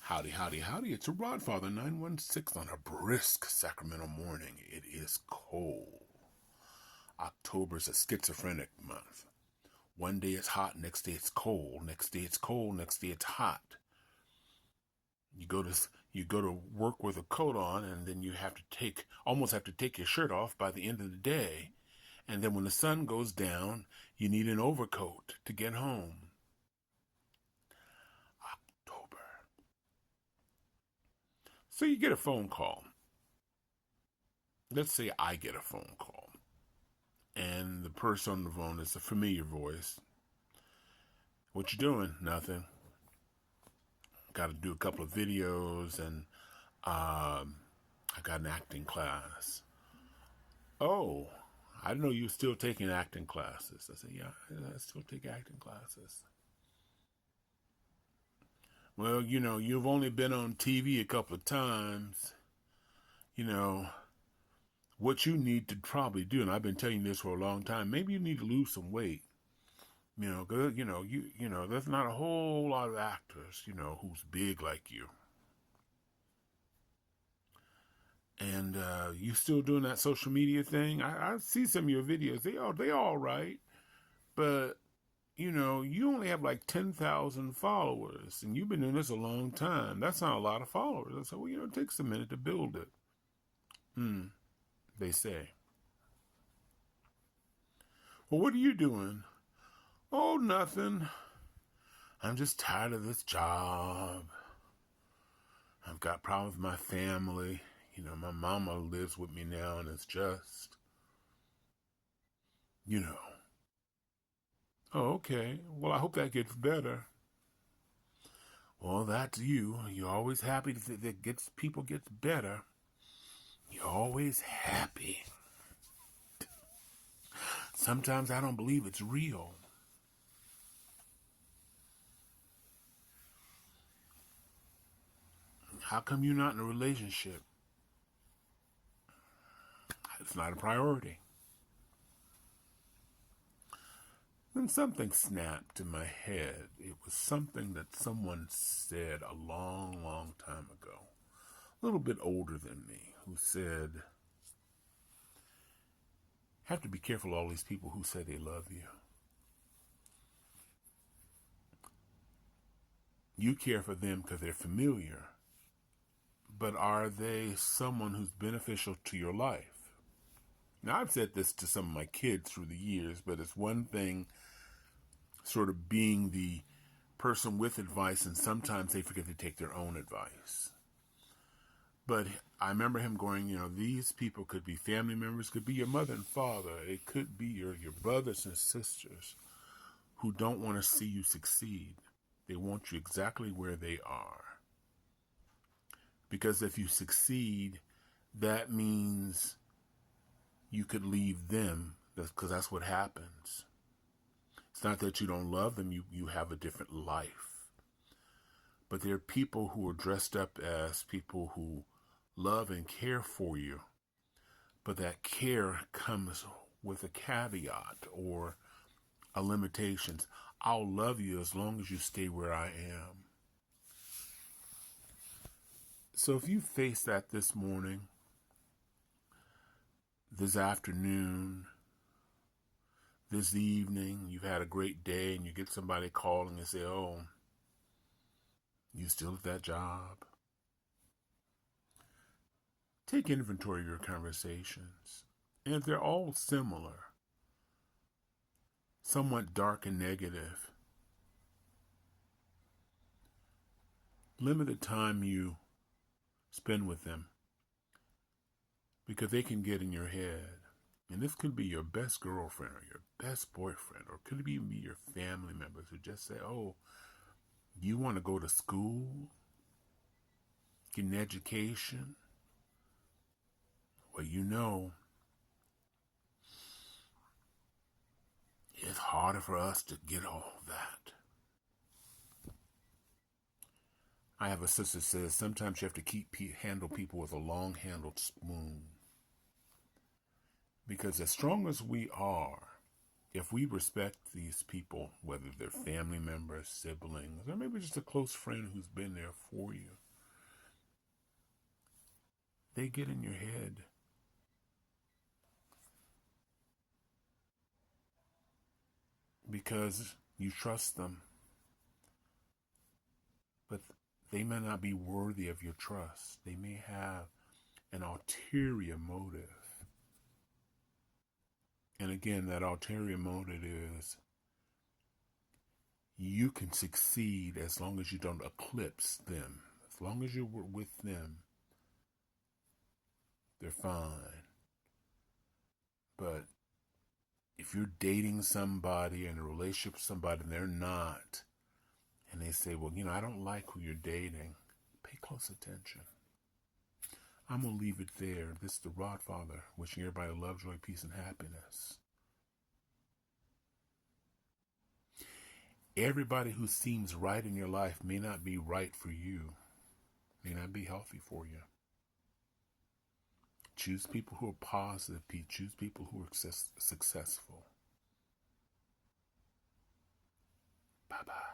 Howdy, howdy, howdy. It's your Rodfather 916 on a brisk Sacramento morning. It is cold. October's a schizophrenic month. One day it's hot, next day it's cold, next day it's cold, next day it's hot. You go to work with a coat on, and then you almost have to take your shirt off by the end of the day. And then when the sun goes down, you need an overcoat to get home. October. So you get a phone call. Let's say I get a phone call. And the person on the phone is a familiar voice. What you doing? Nothing. Got to do a couple of videos, and I got an acting class. Oh, I didn't know you were still taking acting classes. I said, yeah, I still take acting classes. Well, you've only been on TV a couple of times. What you need to probably do, and I've been telling you this for a long time, maybe you need to lose some weight. There's not a whole lot of actors, who's big like you. And you still doing that social media thing? I see some of your videos. They all right. But, you only have like 10,000 followers, and you've been doing this a long time. That's not a lot of followers. I said, well, it takes a minute to build it. They say. Well, what are you doing? Oh, nothing. I'm just tired of this job. I've got problems with my family. My mama lives with me now, and it's just, Oh, okay. Well, I hope that gets better. Well, that's you. You're always happy that people gets better. You're always happy. Sometimes I don't believe it's real. How come you're not in a relationship? It's not a priority. Then something snapped in my head. It was something that someone said a long, long time ago. A little bit older than me, who said, have to be careful all these people who say they love you. You care for them because they're familiar. But are they someone who's beneficial to your life? Now, I've said this to some of my kids through the years, but it's one thing sort of being the person with advice, and sometimes they forget to take their own advice. But I remember him going, these people could be family members, could be your mother and father. It could be your brothers and sisters who don't want to see you succeed. They want you exactly where they are. Because if you succeed, that means you could leave them, because that's what happens. It's not that you don't love them, you have a different life. But there are people who are dressed up as people who love and care for you, but that care comes with a caveat or a limitations. I'll love you as long as you stay where I am. So if you face that this morning, this afternoon, this evening, you've had a great day, and you get somebody calling and say, oh, you still at that job? Take inventory of your conversations. And if they're all similar, somewhat dark and negative, limit the time you spend with them, because they can get in your head. And this could be your best girlfriend or your best boyfriend, or could even be your family members who just say, oh, you want to go to school, get an education? Well, it's harder for us to get all that. I have a sister that says sometimes you have to handle people with a long-handled spoon. Because as strong as we are, if we respect these people, whether they're family members, siblings, or maybe just a close friend who's been there for you, they get in your head. Because you trust them, but they may not be worthy of your trust. They may have an ulterior motive. And again, that ulterior motive is you can succeed as long as you don't eclipse them. As long as you're with them, they're fine. But if you're dating somebody, in a relationship with somebody, and they're not, and they say, well, I don't like who you're dating, pay close attention. I'm going to leave it there. This is the Rod Father, wishing everybody love, joy, peace, and happiness. Everybody who seems right in your life may not be right for you, may not be healthy for you. Choose people who are positive. Choose people who are successful. Bye-bye.